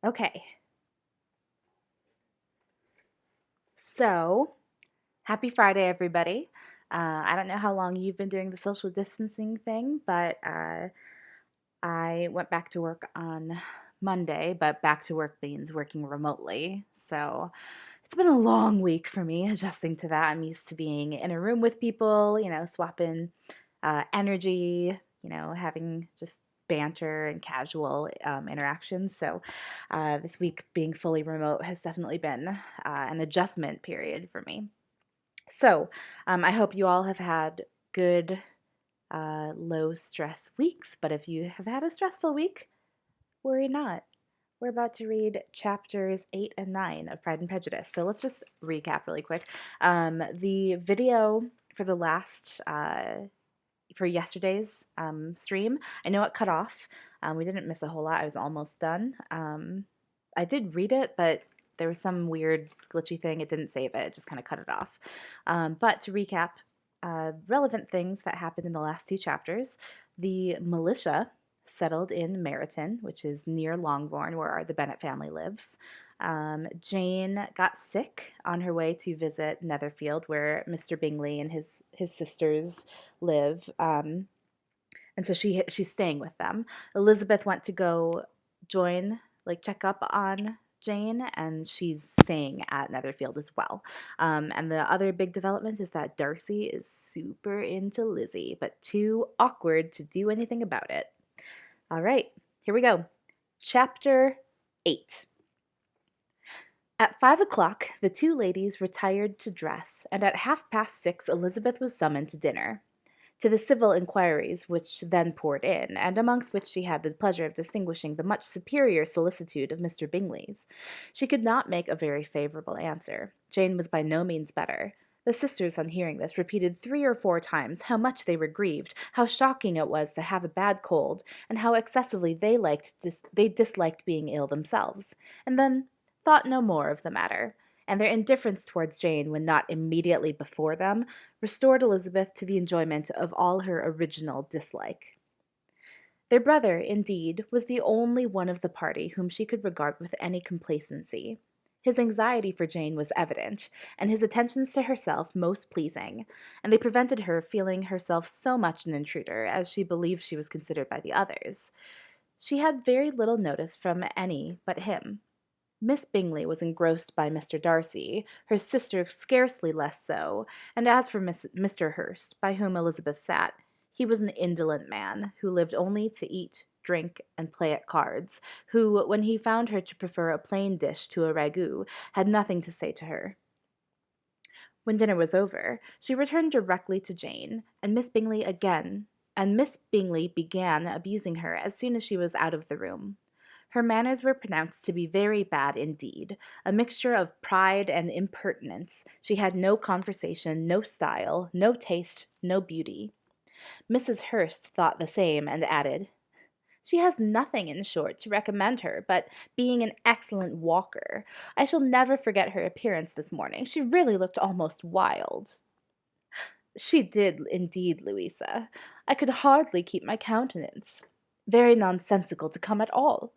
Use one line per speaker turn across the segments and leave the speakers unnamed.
Okay, so happy Friday, everybody. I don't know how long you've been doing the social distancing thing, but I went back to work on Monday, but back to work means working remotely. So it's been a long week for me adjusting to that. I'm used to being in a room with people, swapping energy, having just banter and casual interactions. So this week being fully remote has definitely been an adjustment period for me. So I hope you all have had good, low stress weeks. But if you have had a stressful week, worry not. We're about to read chapters 8 and 9 of Pride and Prejudice. So let's just recap really quick. The video for the last, for yesterday's stream, I know it cut off. We didn't miss a whole lot. I was almost done. I did read it, but there was some weird glitchy thing. It didn't save it. It just kind of cut it off. But to recap, relevant things that happened in the last two chapters, the militia settled in Meryton, which is near Longbourn, where the Bennet family lives. Jane got sick on her way to visit Netherfield, where Mr. Bingley and his sisters live, and so she's staying with them. Elizabeth went to go join, like check up on Jane, and she's staying at Netherfield as well. And the other big development is that Darcy is super into Lizzie, but too awkward to do anything about it. All right, here we go. Chapter 8. At 5 o'clock, the two ladies retired to dress, and at 6:30 Elizabeth was summoned to dinner. To the civil inquiries which then poured in, and amongst which she had the pleasure of distinguishing the much superior solicitude of Mr. Bingley's, she could not make a very favourable answer. Jane was by no means better. The sisters, on hearing this, repeated 3 or 4 times how much they were grieved, how shocking it was to have a bad cold, and how excessively they disliked being ill themselves, and then thought no more of the matter, and their indifference towards Jane, when not immediately before them, restored Elizabeth to the enjoyment of all her original dislike. Their brother, indeed, was the only one of the party whom she could regard with any complacency. His anxiety for Jane was evident, and his attentions to herself most pleasing, and they prevented her feeling herself so much an intruder as she believed she was considered by the others. She had very little notice from any but him. Miss Bingley was engrossed by Mr. Darcy, her sister scarcely less so, and as for Mr. Hurst, by whom Elizabeth sat, he was an indolent man, who lived only to eat, drink, and play at cards, who, when he found her to prefer a plain dish to a ragout, had nothing to say to her. When dinner was over, she returned directly to Jane, and Miss Bingley began abusing her as soon as she was out of the room. Her manners were pronounced to be very bad indeed, a mixture of pride and impertinence. She had no conversation, no style, no taste, no beauty. Mrs. Hurst thought the same, and added, "She has nothing, in short, to recommend her, but being an excellent walker. I shall never forget her appearance this morning. She really looked almost wild." "She did, indeed, Louisa. I could hardly keep my countenance. Very nonsensical to come at all.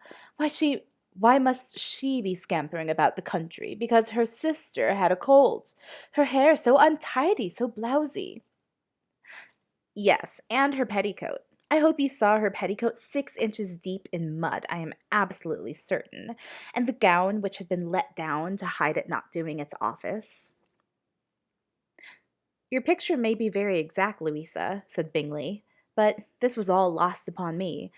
Why must she be scampering about the country because her sister had a cold? Her hair so untidy, so blousy." "Yes, and her petticoat. I hope you saw her petticoat 6 inches deep in mud, I am absolutely certain, and the gown which had been let down to hide it not doing its office." "Your picture may be very exact, Louisa," said Bingley, "but this was all lost upon me.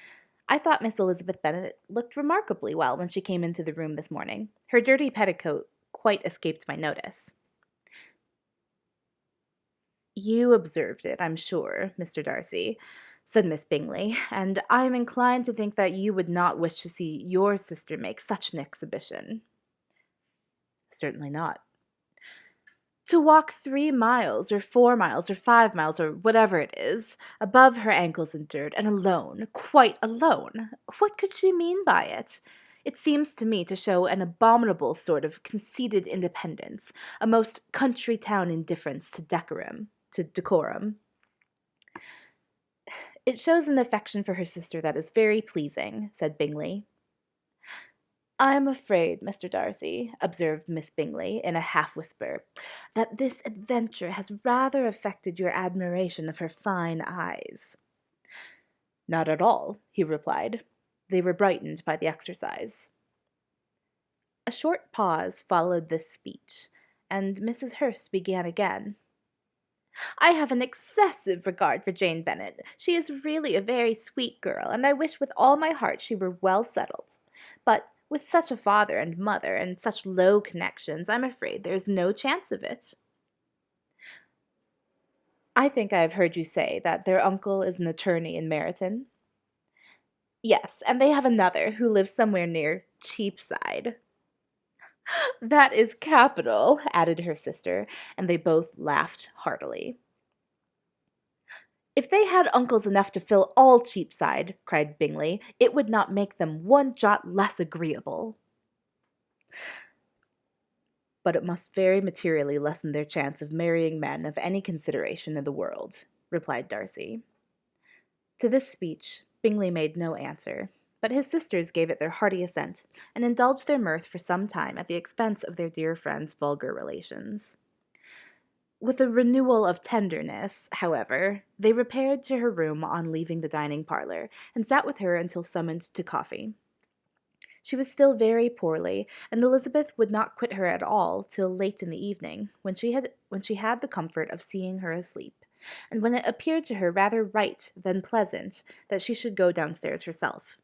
I thought Miss Elizabeth Bennet looked remarkably well when she came into the room this morning. Her dirty petticoat quite escaped my notice." "You observed it, I'm sure, Mr. Darcy," said Miss Bingley, "and I am inclined to think that you would not wish to see your sister make such an exhibition." "Certainly not." "To walk 3 miles, or 4 miles, or 5 miles, or whatever it is, above her ankles in dirt, and alone, quite alone. What could she mean by it? It seems to me to show an abominable sort of conceited independence, a most country town indifference to decorum. "It shows an affection for her sister that is very pleasing," said Bingley. "I'm afraid, Mr. Darcy," observed Miss Bingley in a half-whisper, "that this adventure has rather affected your admiration of her fine eyes." "Not at all," he replied. "They were brightened by the exercise." A short pause followed this speech, and Mrs. Hurst began again. "I have an excessive regard for Jane Bennet. She is really a very sweet girl, and I wish with all my heart she were well settled. But with such a father and mother, and such low connections, I'm afraid there is no chance of it." "I think I have heard you say that their uncle is an attorney in Meryton." "Yes, and they have another who lives somewhere near Cheapside." "That is capital," added her sister, and they both laughed heartily. "If they had uncles enough to fill all Cheapside," cried Bingley, "it would not make them one jot less agreeable." "But it must very materially lessen their chance of marrying men of any consideration in the world," replied Darcy. To this speech Bingley made no answer, but his sisters gave it their hearty assent, and indulged their mirth for some time at the expense of their dear friend's vulgar relations. With a renewal of tenderness, however, they repaired to her room on leaving the dining parlour, and sat with her until summoned to coffee. She was still very poorly, and Elizabeth would not quit her at all till late in the evening, when she had the comfort of seeing her asleep, and when it appeared to her rather right than pleasant that she should go downstairs herself.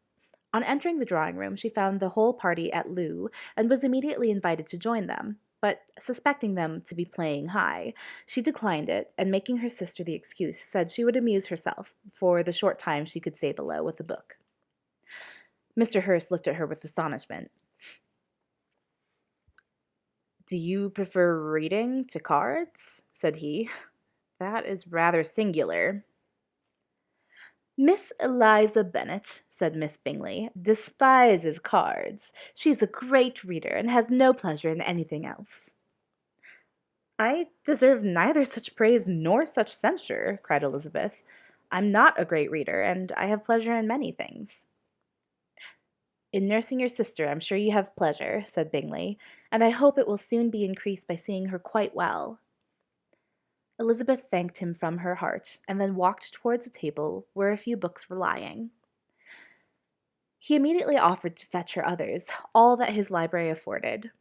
On entering the drawing-room, she found the whole party at loo, and was immediately invited to join them, but suspecting them to be playing high, she declined it, and making her sister the excuse, said she would amuse herself, for the short time she could stay below, with a book. Mr. Hurst looked at her with astonishment. "Do you prefer reading to cards?" said he. "That is rather singular." "Miss Eliza Bennet," said Miss Bingley, "despises cards. She is a great reader, and has no pleasure in anything else." "I deserve neither such praise nor such censure," cried Elizabeth. "I'm not a great reader, and I have pleasure in many things." "In nursing your sister, I'm sure you have pleasure," said Bingley, "and I hope it will soon be increased by seeing her quite well." Elizabeth thanked him from her heart, and then walked towards a table where a few books were lying. He immediately offered to fetch her others, all that his library afforded.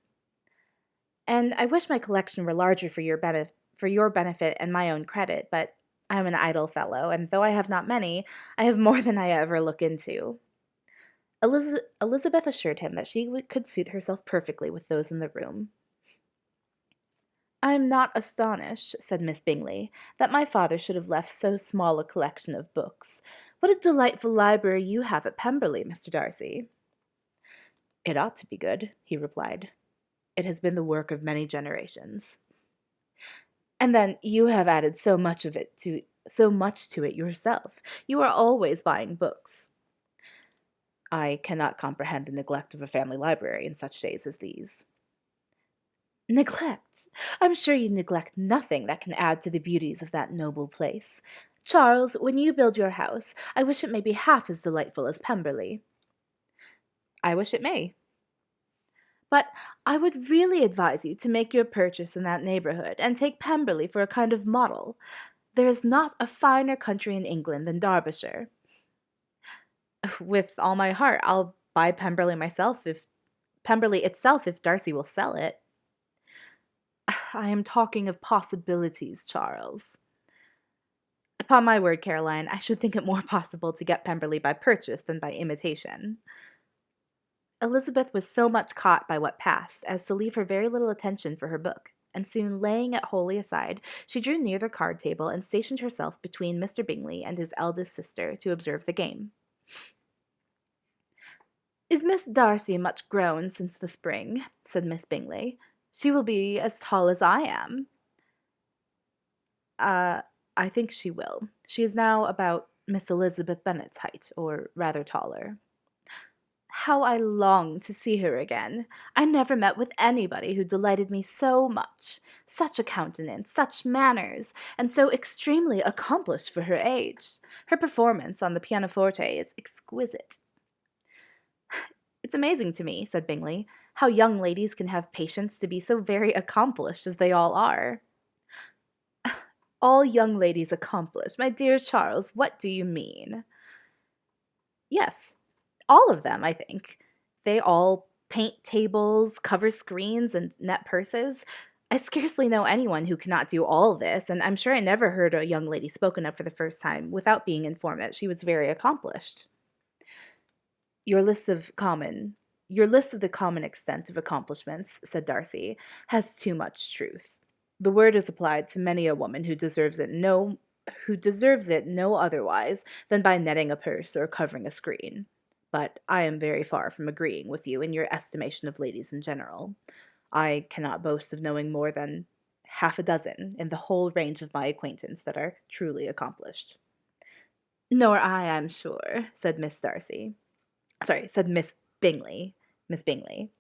"And I wish my collection were larger for your benefit and my own credit, but I am an idle fellow, and though I have not many, I have more than I ever look into." Elizabeth assured him that she could suit herself perfectly with those in the room. "I am not astonished," said Miss Bingley, "that my father should have left so small a collection of books. What a delightful library you have at Pemberley, Mr. Darcy." "It ought to be good," he replied. "It has been the work of many generations." "And then you have added so much to it yourself. You are always buying books." "I cannot comprehend the neglect of a family library in such days as these." "Neglect! I'm sure you neglect nothing that can add to the beauties of that noble place. Charles, when you build your house, I wish it may be half as delightful as Pemberley." "I wish it may." "But I would really advise you to make your purchase in that neighbourhood, and take Pemberley for a kind of model. There is not a finer country in England than Derbyshire." "With all my heart, I'll buy Pemberley itself, if Darcy will sell it." "I am talking of possibilities, Charles." "Upon my word, Caroline, I should think it more possible to get Pemberley by purchase than by imitation." Elizabeth was so much caught by what passed as to leave her very little attention for her book, and soon laying it wholly aside, she drew near the card table and stationed herself between Mr. Bingley and his eldest sister to observe the game. "Is Miss Darcy much grown since the spring?" said Miss Bingley. "She will be as tall as I am." Uh, I think she will. She is now about Miss Elizabeth Bennet's height, or rather taller." "How I long to see her again! I never met with anybody who delighted me so much. Such a countenance, such manners, and so extremely accomplished for her age. Her performance on the pianoforte is exquisite." It's amazing to me, said Bingley, how young ladies can have patience to be so very accomplished as they all are. All young ladies accomplished? My dear Charles, what do you mean? Yes, all of them, I think. They all paint tables, cover screens, and net purses. I scarcely know anyone who cannot do all this, and I'm sure I never heard a young lady spoken of for the first time without being informed that she was very accomplished. Your list of common your list of the common extent of accomplishments, said Darcy, has too much truth. The word is applied to many a woman who deserves it no otherwise than by netting a purse or covering a screen. But I am very far from agreeing with you in your estimation of ladies in general. I cannot boast of knowing more than half a dozen in the whole range of my acquaintance that are truly accomplished. Nor I, I'm sure, said Miss Darcy. Sorry, said Miss Bingley. Miss Bingley.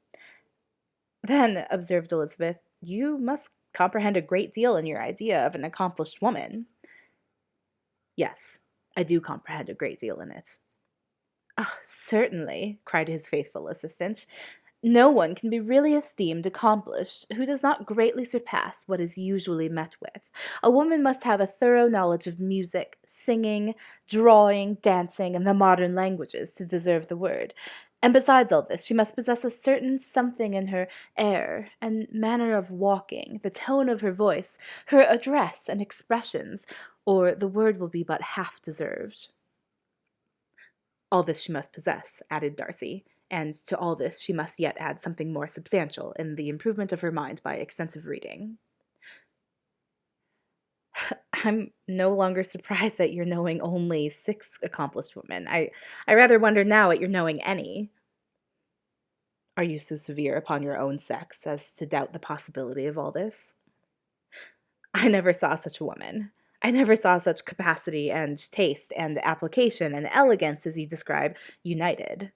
Then, observed Elizabeth, you must comprehend a great deal in your idea of an accomplished woman. Yes, I do comprehend a great deal in it. Oh, certainly, cried his faithful assistant. No one can be really esteemed accomplished who does not greatly surpass what is usually met with. A woman must have a thorough knowledge of music, singing, drawing, dancing, and the modern languages to deserve the word. And besides all this, she must possess a certain something in her air and manner of walking, the tone of her voice, her address and expressions, or the word will be but half deserved. All this she must possess, added Darcy, and to all this she must yet add something more substantial in the improvement of her mind by extensive reading. I'm no longer surprised at your knowing only 6 accomplished women. I rather wonder now at your knowing any. Are you so severe upon your own sex as to doubt the possibility of all this? I never saw such a woman. I never saw such capacity and taste and application and elegance as you describe united.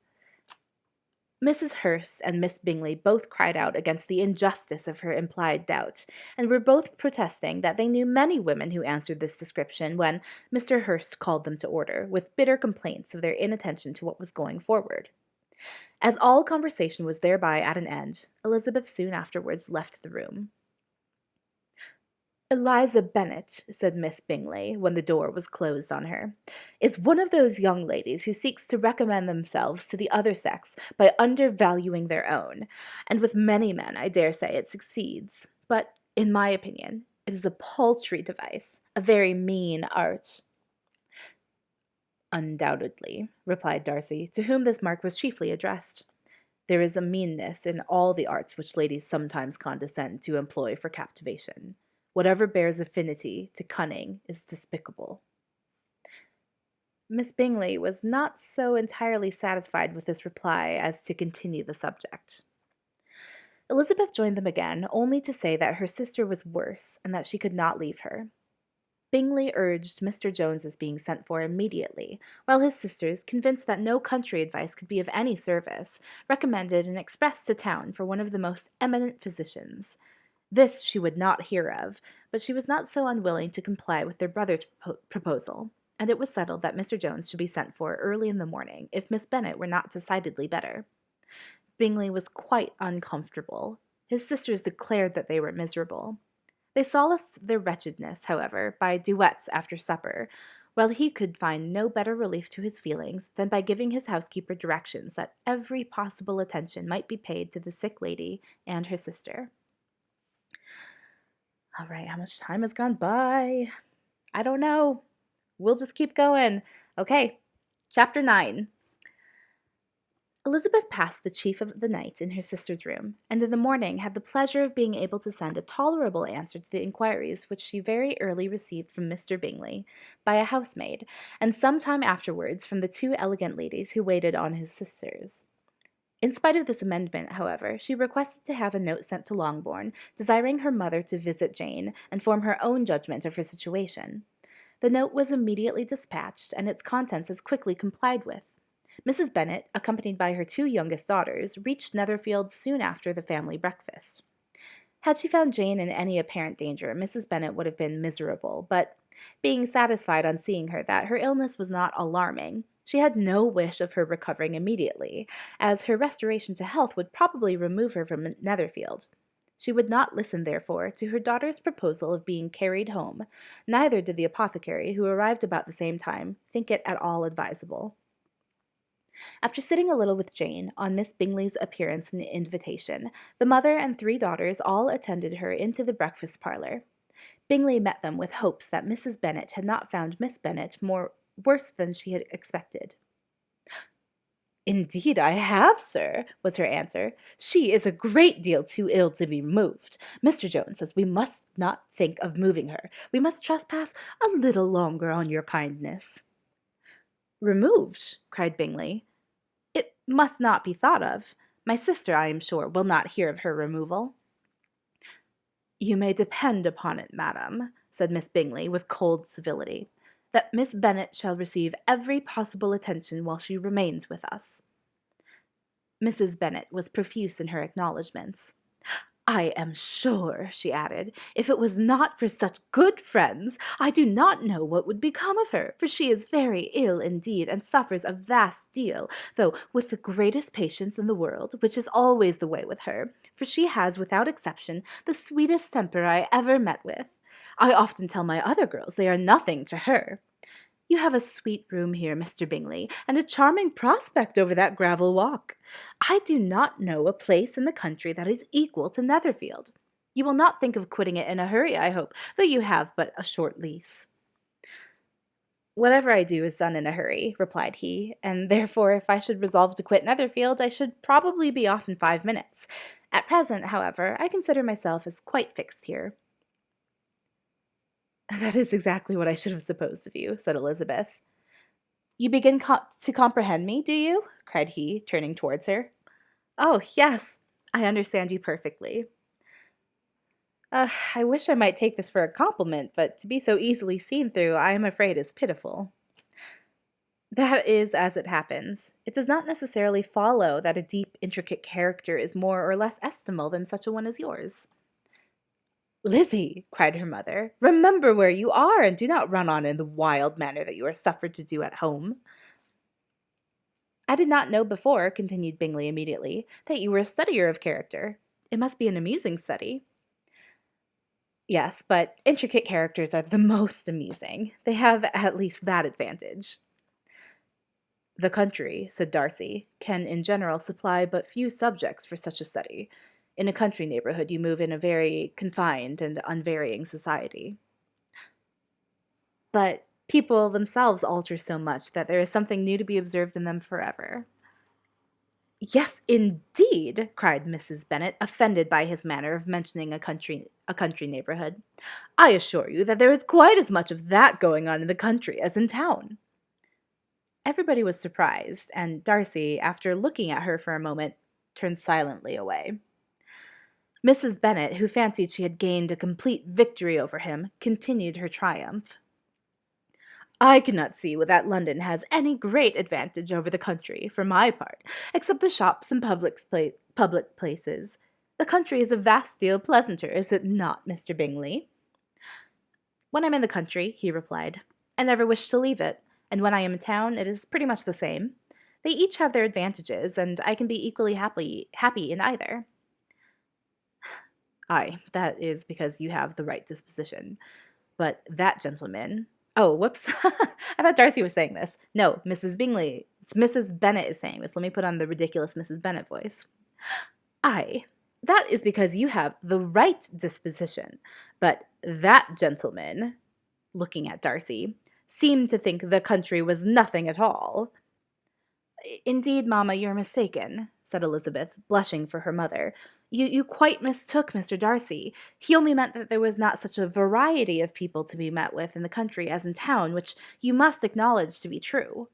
Mrs. Hurst and Miss Bingley both cried out against the injustice of her implied doubt, and were both protesting that they knew many women who answered this description when Mr. Hurst called them to order, with bitter complaints of their inattention to what was going forward. As all conversation was thereby at an end, Elizabeth soon afterwards left the room. Eliza Bennet, said Miss Bingley, when the door was closed on her, is one of those young ladies who seeks to recommend themselves to the other sex by undervaluing their own, and with many men I dare say it succeeds. But, in my opinion, it is a paltry device, a very mean art. Undoubtedly, replied Darcy, to whom this mark was chiefly addressed. There is a meanness in all the arts which ladies sometimes condescend to employ for captivation. Whatever bears affinity to cunning is despicable. Miss Bingley was not so entirely satisfied with this reply as to continue the subject. Elizabeth joined them again, only to say that her sister was worse, and that she could not leave her. Bingley urged Mr. Jones's being sent for immediately, while his sisters, convinced that no country advice could be of any service, recommended an express to town for one of the most eminent physicians. This she would not hear of, but she was not so unwilling to comply with their brother's proposal, and it was settled that Mr. Jones should be sent for early in the morning, if Miss Bennet were not decidedly better. Bingley was quite uncomfortable. His sisters declared that they were miserable. They solaced their wretchedness, however, by duets after supper, while he could find no better relief to his feelings than by giving his housekeeper directions that every possible attention might be paid to the sick lady and her sister. All right, how much time has gone by? I don't know. We'll just keep going. Okay, chapter 9. Elizabeth passed the chief of the night in her sister's room, and in the morning had the pleasure of being able to send a tolerable answer to the inquiries which she very early received from Mr. Bingley, by a housemaid, and some time afterwards from the 2 elegant ladies who waited on his sisters. In spite of this amendment, however, she requested to have a note sent to Longbourn, desiring her mother to visit Jane, and form her own judgment of her situation. The note was immediately dispatched, and its contents as quickly complied with. Mrs. Bennet, accompanied by her 2 youngest daughters, reached Netherfield soon after the family breakfast. Had she found Jane in any apparent danger, Mrs. Bennet would have been miserable, but, being satisfied on seeing her that her illness was not alarming, She had no wish of her recovering immediately, as her restoration to health would probably remove her from Netherfield. She would not listen, therefore, to her daughter's proposal of being carried home, neither did the apothecary, who arrived about the same time, think it at all advisable. After sitting a little with Jane, on Miss Bingley's appearance and invitation, the mother and 3 daughters all attended her into the breakfast parlour. Bingley met them with hopes that Mrs. Bennet had not found Miss Bennet worse than she had expected. "Indeed I have, sir," was her answer. "She is a great deal too ill to be moved. Mr. Jones says we must not think of moving her. We must trespass a little longer on your kindness." "Removed?" cried Bingley. "It must not be thought of. My sister, I am sure, will not hear of her removal." "You may depend upon it, madam," said Miss Bingley, with cold civility, "that Miss Bennet shall receive every possible attention while she remains with us." Mrs. Bennet was profuse in her acknowledgments. "I am sure," she added, "if it was not for such good friends, I do not know what would become of her, for she is very ill indeed, and suffers a vast deal, though with the greatest patience in the world, which is always the way with her, for she has, without exception, the sweetest temper I ever met with. I often tell my other girls they are nothing to her. You have a sweet room here, Mr. Bingley, and a charming prospect over that gravel walk. I do not know a place in the country that is equal to Netherfield. You will not think of quitting it in a hurry, I hope, though you have but a short lease." "Whatever I do is done in a hurry," replied he, "and therefore if I should resolve to quit Netherfield, I should probably be off in 5 minutes. At present, however, I consider myself as quite fixed here." "That is exactly what I should have supposed of you," said Elizabeth. "You begin to comprehend me, do you?" cried he, turning towards her. "Oh, yes, I understand you perfectly." I wish I might take this for a compliment, but to be so easily seen through, I am afraid is pitiful." "That is as it happens. It does not necessarily follow that a deep, intricate character is more or less estimable than such a one as yours." "Lizzie," cried her mother, "remember where you are, and do not run on in the wild manner that you are suffered to do at home." "I did not know before," continued Bingley immediately, "that you were a studier of character. It must be an amusing study." "Yes, but intricate characters are the most amusing. They have at least that advantage." "The country," said Darcy, "can in general supply but few subjects for such a study. In a country neighborhood you move in a very confined and unvarying society." "But people themselves alter so much that there is something new to be observed in them forever." "Yes, indeed!" cried Mrs. Bennet, offended by his manner of mentioning a country neighborhood. "I assure you that there is quite as much of that going on in the country as in town." Everybody was surprised, and Darcy, after looking at her for a moment, turned silently away. Mrs. Bennet, who fancied she had gained a complete victory over him, continued her triumph. "I cannot see that London has any great advantage over the country, for my part, except the shops and public places. The country is a vast deal pleasanter, is it not, Mr. Bingley?" "When I'm in the country," he replied, "I never wish to leave it, and when I am in town it is pretty much the same. They each have their advantages, and I can be equally happy in either." "Aye, that is because you have the right disposition. But that gentleman— oh, whoops. I thought Darcy was saying this. No, Mrs. Bennet is saying this. Let me put on the ridiculous Mrs. Bennet voice. "Aye, that is because you have the right disposition. But that gentleman," looking at Darcy, "seemed to think the country was nothing at all." "Indeed, mamma, you're mistaken," said Elizabeth, blushing for her mother. You quite mistook Mr. Darcy. He only meant that there was not such a variety of people to be met with in the country as in town, which you must acknowledge to be true."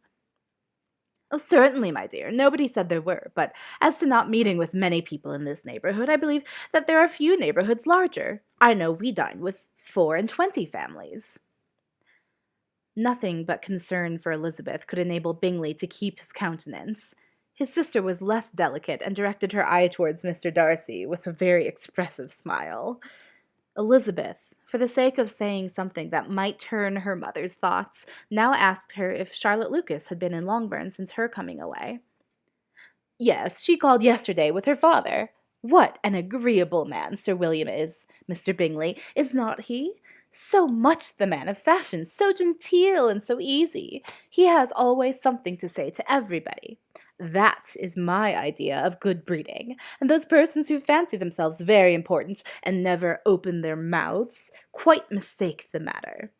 "Oh, certainly, my dear, nobody said there were, but as to not meeting with many people in this neighborhood, I believe that there are few neighborhoods larger. I know we dine with 24 families." Nothing but concern for Elizabeth could enable Bingley to keep his countenance. His sister was less delicate, and directed her eye towards Mr. Darcy with a very expressive smile. Elizabeth, for the sake of saying something that might turn her mother's thoughts, now asked her if Charlotte Lucas had been in Longbourn since her coming away. Yes, she called yesterday with her father. What an agreeable man Sir William is, Mr. Bingley, is not he? So much the man of fashion, so genteel and so easy. He has always something to say to everybody. That is my idea of good breeding, and those persons who fancy themselves very important and never open their mouths quite mistake the matter.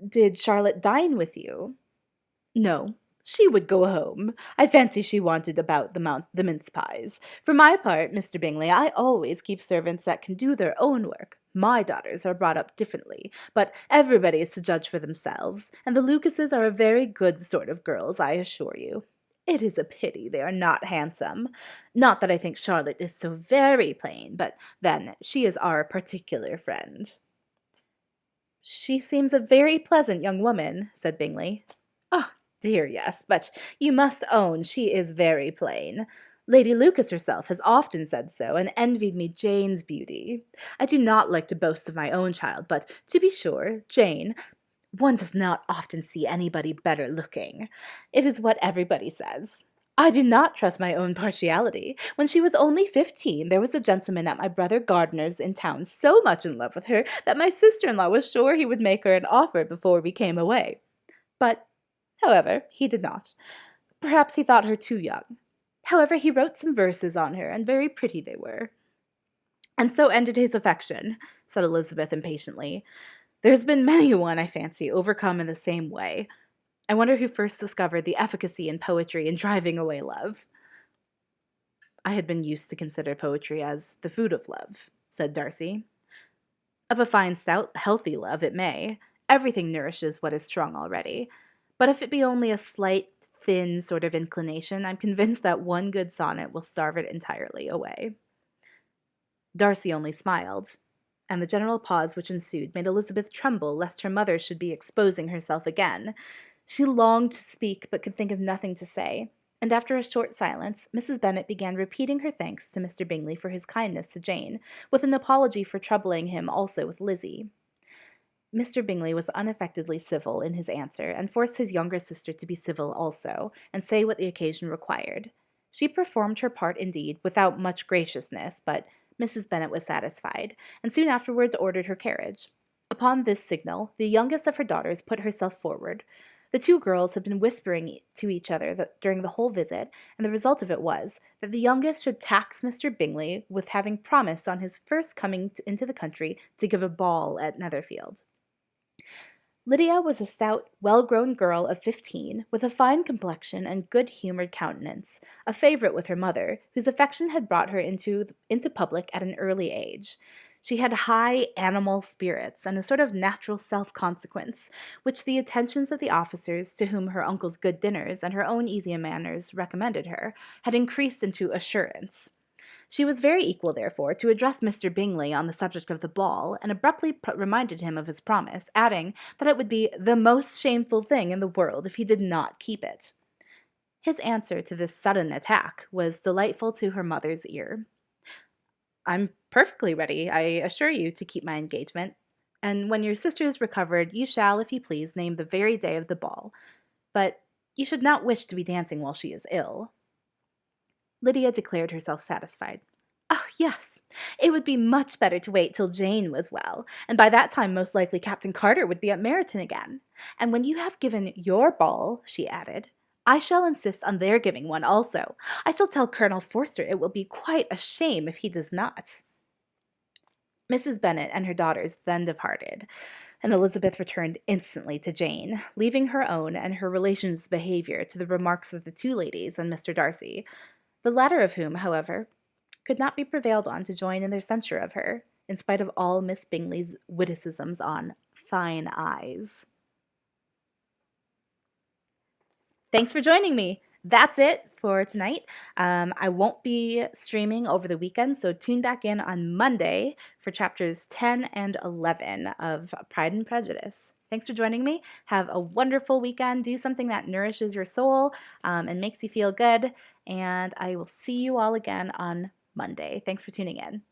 Did Charlotte dine with you? No, she would go home. I fancy she wanted about the mince pies. For my part, Mr. Bingley, I always keep servants that can do their own work. My daughters are brought up differently, but everybody is to judge for themselves, and the Lucases are a very good sort of girls, I assure you. It is a pity they are not handsome. Not that I think Charlotte is so very plain, but then she is our particular friend. She seems a very pleasant young woman, said Bingley. Oh, dear, yes, but you must own she is very plain. Lady Lucas herself has often said so, and envied me Jane's beauty. I do not like to boast of my own child, but, to be sure, Jane, one does not often see anybody better looking. It is what everybody says. I do not trust my own partiality. When she was only 15, there was a gentleman at my brother Gardiner's in town so much in love with her that my sister-in-law was sure he would make her an offer before we came away. But, however, he did not. Perhaps he thought her too young. However, he wrote some verses on her, and very pretty they were. And so ended his affection, said Elizabeth impatiently. There's been many a one, I fancy, overcome in the same way. I wonder who first discovered the efficacy in poetry in driving away love. I had been used to consider poetry as the food of love, said Darcy. Of a fine, stout, healthy love it may. Everything nourishes what is strong already. But if it be only a slight, thin sort of inclination, I'm convinced that one good sonnet will starve it entirely away. Darcy only smiled, and the general pause which ensued made Elizabeth tremble lest her mother should be exposing herself again. She longed to speak, but could think of nothing to say, and after a short silence, Mrs. Bennet began repeating her thanks to Mr. Bingley for his kindness to Jane, with an apology for troubling him also with Lizzie. Mr. Bingley was unaffectedly civil in his answer, and forced his younger sister to be civil also, and say what the occasion required. She performed her part indeed, without much graciousness, but Mrs. Bennet was satisfied, and soon afterwards ordered her carriage. Upon this signal, the youngest of her daughters put herself forward. The two girls had been whispering to each other during the whole visit, and the result of it was that the youngest should tax Mr. Bingley with having promised on his first coming into the country to give a ball at Netherfield. Lydia was a stout, well-grown girl of 15, with a fine complexion and good-humored countenance, a favorite with her mother, whose affection had brought her into public at an early age. She had high animal spirits and a sort of natural self-consequence, which the attentions of the officers, to whom her uncle's good dinners and her own easy manners recommended her, had increased into assurance. She was very equal, therefore, to address Mr. Bingley on the subject of the ball, and abruptly reminded him of his promise, adding that it would be the most shameful thing in the world if he did not keep it. His answer to this sudden attack was delightful to her mother's ear. I'm perfectly ready, I assure you, to keep my engagement, and when your sister is recovered, you shall, if you please, name the very day of the ball. But you should not wish to be dancing while she is ill. Lydia declared herself satisfied. Oh, yes, it would be much better to wait till Jane was well, and by that time most likely Captain Carter would be at Meryton again. And when you have given your ball, she added, I shall insist on their giving one also. I shall tell Colonel Forster it will be quite a shame if he does not. Mrs. Bennet and her daughters then departed, and Elizabeth returned instantly to Jane, leaving her own and her relations' behaviour to the remarks of the two ladies and Mr. Darcy, the latter of whom, however, could not be prevailed on to join in their censure of her, in spite of all Miss Bingley's witticisms on fine eyes. Thanks for joining me. That's it for tonight. I won't be streaming over the weekend, so tune back in on Monday for chapters 10 and 11 of Pride and Prejudice. Thanks for joining me. Have a wonderful weekend. Do something that nourishes your soul and makes you feel good. And I will see you all again on Monday. Thanks for tuning in.